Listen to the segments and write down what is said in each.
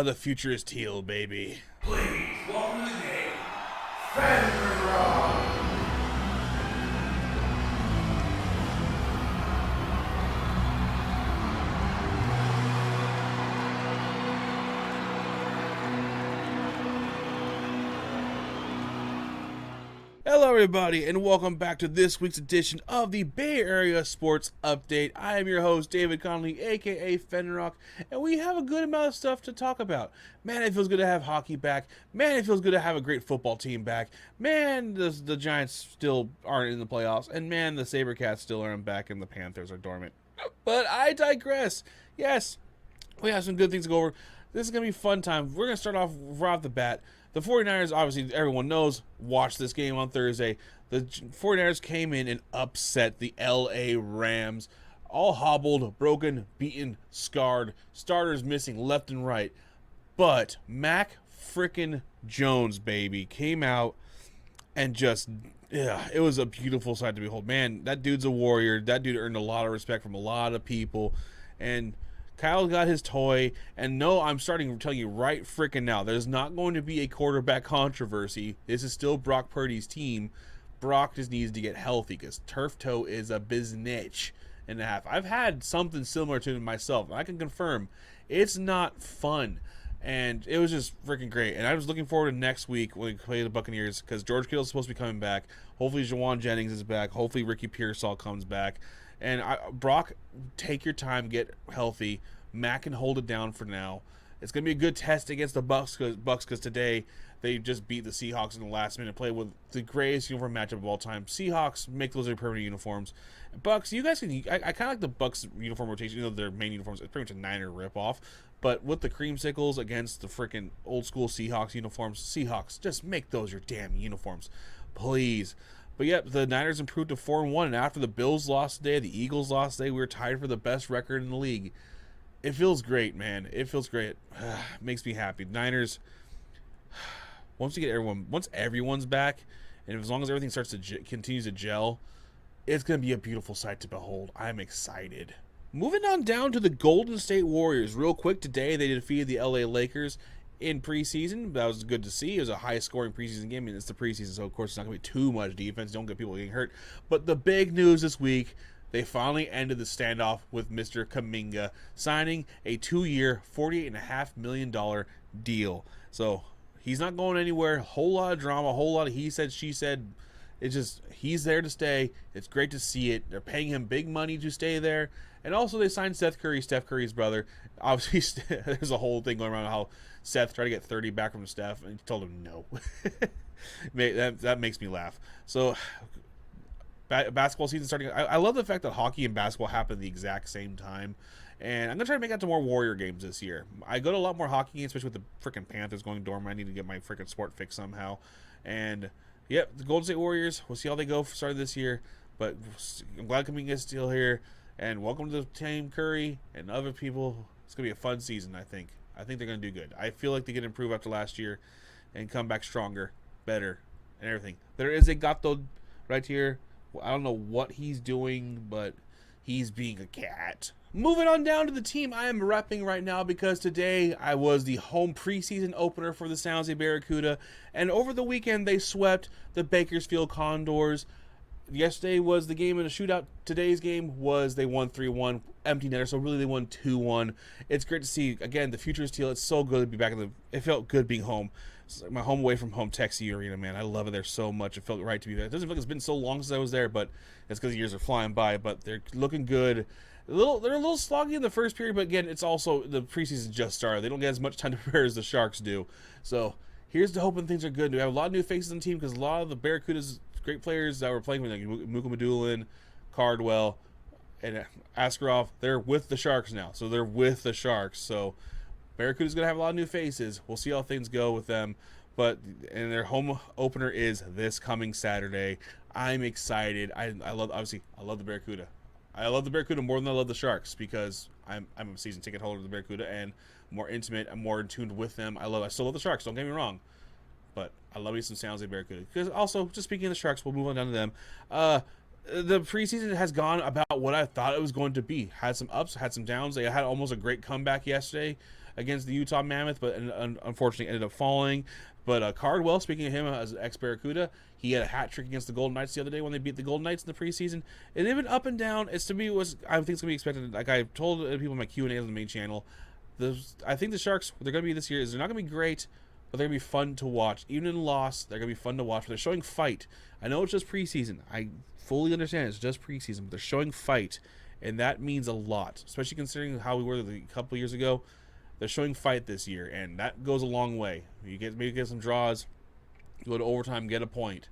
the future is teal, baby. Please welcome to the game, Fenrirock. Hello, everybody, and welcome back to this week's edition of the Bay Area Sports Update. I am your host, David Connolly, aka Fenrirock, and we have a good amount of stuff to talk about. Man, it feels good to have hockey back. Man, it feels good to have a great football team back. Man, the Giants still aren't in the playoffs, and man, the SaberCats still aren't back, and the Panthers are dormant. But I digress. Yes, we have some good things to go over. This is going to be a fun time. We're going to start off right off the bat. The 49ers, obviously, everyone knows, watched this game on Thursday. The 49ers came in and upset the LA Rams. All hobbled, broken, beaten, scarred. Starters missing left and right. But Mac frickin' Jones, baby, came out and just, yeah, it was a beautiful sight to behold. Man, that dude's a warrior. That dude earned a lot of respect from a lot of people. And Kyle got his toy, and no, I'm starting to tell you right frickin' now, there's not going to be a quarterback controversy. This is still Brock Purdy's team. Brock just needs to get healthy because turf toe is a biznitch and a half. I've had something similar to it myself, and I can confirm it's not fun. And it was just freaking great. And I was looking forward to next week when we play the Buccaneers because George Kittle's supposed to be coming back. Hopefully, Jawan Jennings is back. Hopefully, Ricky Pearsall comes back. And Brock, take your time, get healthy. Mac can hold it down for now. It's going to be a good test against the Bucks because today they just beat the Seahawks in the last minute play with the greatest uniform matchup of all time. Seahawks make those their permanent uniforms. Bucks, you guys can. I kind of like the Bucks uniform rotation. You know, their main uniforms. It's pretty much a Niner ripoff. But with the creamsicles against the freaking old school Seahawks uniforms, Seahawks, just make those your damn uniforms, please. But yep, the Niners improved to 4-1, and after the Bills lost today, the Eagles lost today, we were tied for the best record in the league. It feels great, man. It feels great. Makes me happy. Niners, once everyone's back, and as long as everything starts to continues to gel, it's going to be a beautiful sight to behold. I'm excited. Moving on down to the Golden State Warriors. Real quick, today they defeated the LA Lakers in preseason. That was good to see. It was a high-scoring preseason game. I mean, it's the preseason, so of course it's not going to be too much defense. Don't get people getting hurt. But the big news this week, they finally ended the standoff with Mr. Kuminga, signing a 2-year, $48.5 million deal. So he's not going anywhere. Whole lot of drama, whole lot of he said, she said. It's just, he's there to stay. It's great to see it. They're paying him big money to stay there. And also they signed Steph Curry's brother. Obviously, there's a whole thing going around how Seth tried to get 30 back from Steph, and he told him no. that makes me laugh. So, basketball season starting. I love the fact that hockey and basketball happen at the exact same time. And I'm going to try to make that to more Warrior games this year. I go to a lot more hockey games, especially with the freaking Panthers going dormant. I need to get my freaking sport fixed somehow. And yep, the Golden State Warriors, we'll see how they go for start of this year. But I'm glad Kuminga's still here. And welcome to the team, Curry and other people. It's going to be a fun season, I think. I think they're going to do good. I feel like they can improve after last year and come back stronger, better, and everything. There is a Gato right here. I don't know what he's doing, but he's being a cat. Moving on down to the team I am repping right now because today I was the home preseason opener for the San Jose Barracuda, and over the weekend they swept the Bakersfield Condors. Yesterday was the game in a shootout. Today's game was they won 3-1, empty netter, so really they won 2-1. It's great to see. Again, the future is teal. It's so good to be back in the. It felt good being home. It's like my home away from home Texas Arena, man. I love it there so much. It felt right to be there. It doesn't feel like it's been so long since I was there, but it's because the years are flying by. But they're looking good. They're a little sloggy in the first period, but again, it's also the preseason just started. They don't get as much time to prepare as the Sharks do. So here's to hoping things are good. We have a lot of new faces on the team because a lot of the Barracudas great players that were playing with, like Mukamadulin, Cardwell, and Askarov, they're with the Sharks now. So they're with the Sharks. So Barracuda's going to have a lot of new faces. We'll see how things go with them. And their home opener is this coming Saturday. I'm excited. I love the Barracuda. I love the Barracuda more than I love the Sharks because I'm a season ticket holder of the Barracuda and more intimate. I'm more in tune with them. I still love the Sharks. Don't get me wrong. But I love me some San Jose Barracuda. Because also, just speaking of the Sharks, we'll move on down to them. The preseason has gone about what I thought it was going to be. Had some ups, had some downs. They had almost a great comeback yesterday against the Utah Mammoth, but unfortunately ended up falling. But Cardwell, speaking of him as an ex-Barracuda, he had a hat trick against the Golden Knights the other day when they beat the Golden Knights in the preseason. And they've been up and down. It's to me was I think it's gonna be expected. Like I told people in my Q&A on the main channel, I think the Sharks, what they're gonna be this year is they're not gonna be great, but they're gonna be fun to watch. Even in loss, they're gonna be fun to watch. But they're showing fight. I know it's just preseason. I fully understand it's just preseason, but they're showing fight, and that means a lot, especially considering how we were a couple years ago. They're showing fight this year, and that goes a long way. You maybe get some draws, you go to overtime, get a point.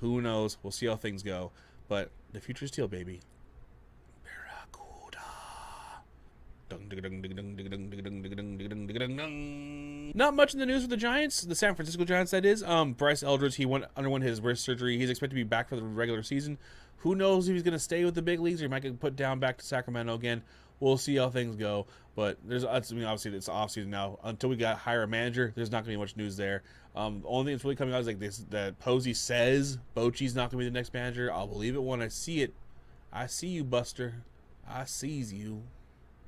Who knows? We'll see how things go. But the future's teal, baby. Not much in the news for the Giants, the San Francisco Giants, that is. Bryce Eldridge, he underwent his wrist surgery. He's expected to be back for the regular season. Who knows if he's going to stay with the big leagues or he might get put down back to Sacramento again. We'll see how things go. But obviously it's off season now. Until we hire a manager, there's not going to be much news there. The only thing that's really coming out is like this: that Posey says Bochy's not going to be the next manager. I'll believe it when I see it. I see you, Buster. I sees you.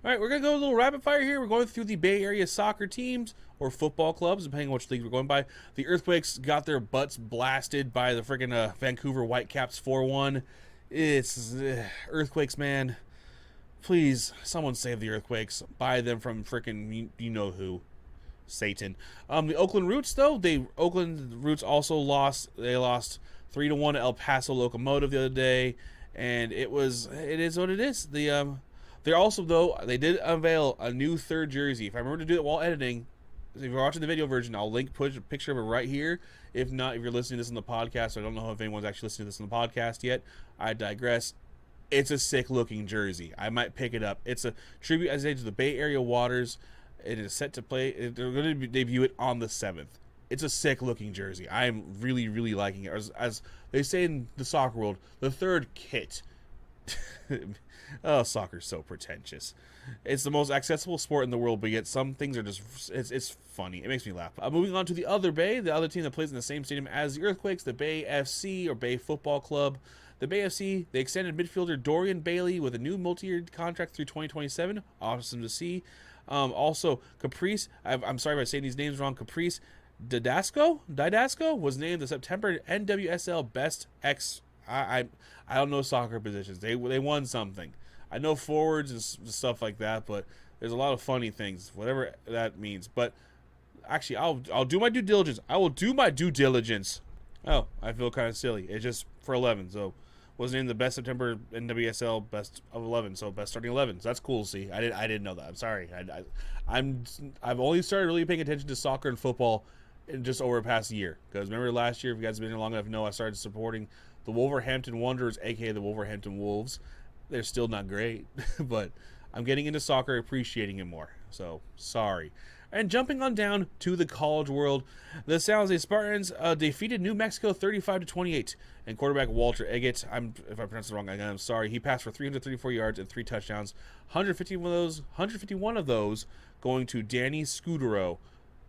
All right, we're going to go a little rapid fire here. We're going through the Bay Area soccer teams or football clubs, depending on which league we're going by. The Earthquakes got their butts blasted by the freaking Vancouver Whitecaps 4-1. It's Earthquakes, man. Please, someone save the Earthquakes. Buy them from freaking you know who. Satan. The Oakland Roots, though, Oakland Roots also lost. They lost 3-1 to El Paso Locomotive the other day, and it is what it is. They're also, though, they did unveil a new third jersey. If I remember to do it while editing, if you're watching the video version, I'll put a picture of it right here. If not, if you're listening to this on the podcast, I don't know if anyone's actually listening to this on the podcast yet. I digress. It's a sick-looking jersey. I might pick it up. It's a tribute, as I say, to the Bay Area Waters. It is set to play. They're going to debut it on the 7th. It's a sick-looking jersey. I'm really, really liking it. As they say in the soccer world, the third kit. Oh, soccer's so pretentious. It's the most accessible sport in the world, but yet some things are just, it's funny. It makes me laugh. Moving on to the other Bay, the other team that plays in the same stadium as the Earthquakes, the Bay FC, or Bay Football Club. The Bay FC, they extended midfielder Dorian Bailey with a new multi-year contract through 2027. Awesome to see. Also, Caprice, I'm sorry if I'm saying these names wrong, Caprice Didasco was named the September NWSL Best X. I don't know soccer positions. They won something. I know forwards and stuff like that, but there's a lot of funny things, whatever that means. But actually, I'll do my due diligence. I will do my due diligence. Oh, I feel kind of silly. It's just for 11, so was named the best September NWSL best of 11, so best starting 11. So that's cool to see. I didn't know that. I'm sorry. I've only started really paying attention to soccer and football in just over the past year. Because remember last year, if you guys have been here long enough, know I started supporting the Wolverhampton Wanderers, aka the Wolverhampton Wolves. They're still not great, but I'm getting into soccer, appreciating it more. So sorry. And jumping on down to the college world, the San Jose Spartans defeated New Mexico 35-28, and quarterback Walter Eggett, if I pronounced it wrong, I'm sorry, he passed for 334 yards and 3 touchdowns, 151 of those going to Danny Scudero,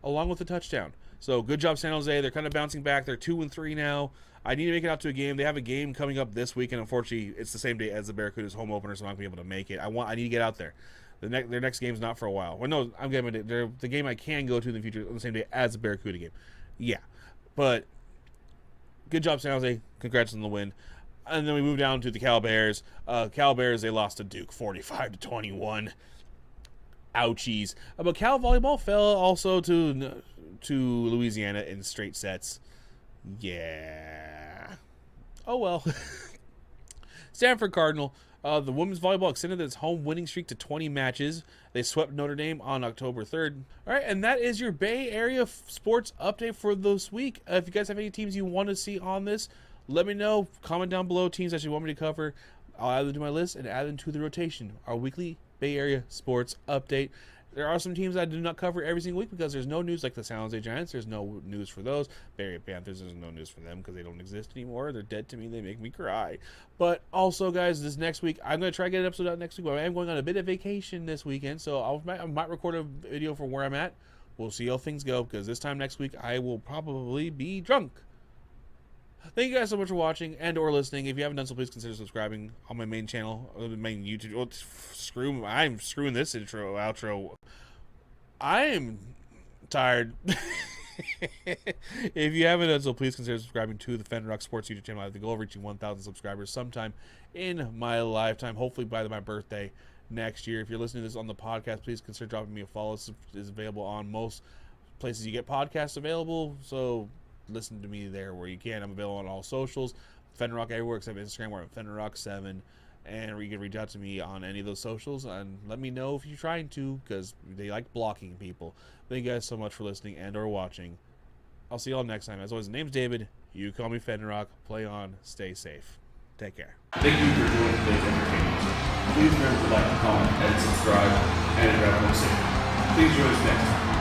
along with a touchdown. So good job, San Jose. They're kind of bouncing back. They're 2-3 now. I need to make it out to a game. They have a game coming up this week, and unfortunately, it's the same day as the Barracuda's home opener, so I'm not going to be able to make it. I need to get out there. Their next game's not for a while. Well, no, I'm getting the game I can go to in the future on the same day as the Barracuda game. Yeah, but good job, San Jose. Congrats on the win. And then we move down to the Cal Bears. Cal Bears, they lost to Duke 45-21. Ouchies. But Cal volleyball fell also to Louisiana in straight sets. Yeah. Oh well. Stanford Cardinal. The women's volleyball extended its home winning streak to 20 matches. They swept Notre Dame on October 3rd. All right, and that is your Bay Area sports update for this week. If you guys have any teams you want to see on this, let me know. Comment down below teams that you want me to cover. I'll add them to my list and add them to the rotation. Our weekly Bay Area sports update. There are some teams I do not cover every single week because there's no news, like the San Jose Giants. There's no news for those. Bay Area Panthers, there's no news for them because they don't exist anymore. They're dead to me. They make me cry. But also, guys, this next week, I'm going to try to get an episode out next week. But I am going on a bit of vacation this weekend, so I might record a video from where I'm at. We'll see how things go because this time next week, I will probably be drunk. thank you guys so much for watching and or listening. If you haven't done so, please consider subscribing on my main channel, or the main YouTube. Well, I'm screwing this outro. I am tired. If you haven't done so, please consider subscribing to the Fenrirock Sports YouTube channel. I have the goal of reaching 1,000 subscribers sometime in my lifetime, hopefully by my birthday next year. If you're listening to this on the podcast, please consider dropping me a follow. It is available on most places you get podcasts available, so listen to me there where you can. I'm available on all socials, Fenrirock everywhere except Instagram, where I'm Fenrirock7, and you can reach out to me on any of those socials and let me know if you're trying to, because they like blocking people. Thank you guys so much for listening and or watching. I'll see you all next time. As always, the name's David. You call me Fenrirock. Play on. Stay safe. Take care. Thank you for joining today's entertainment. Please remember to like, comment, and subscribe, and grab a Please join us next time.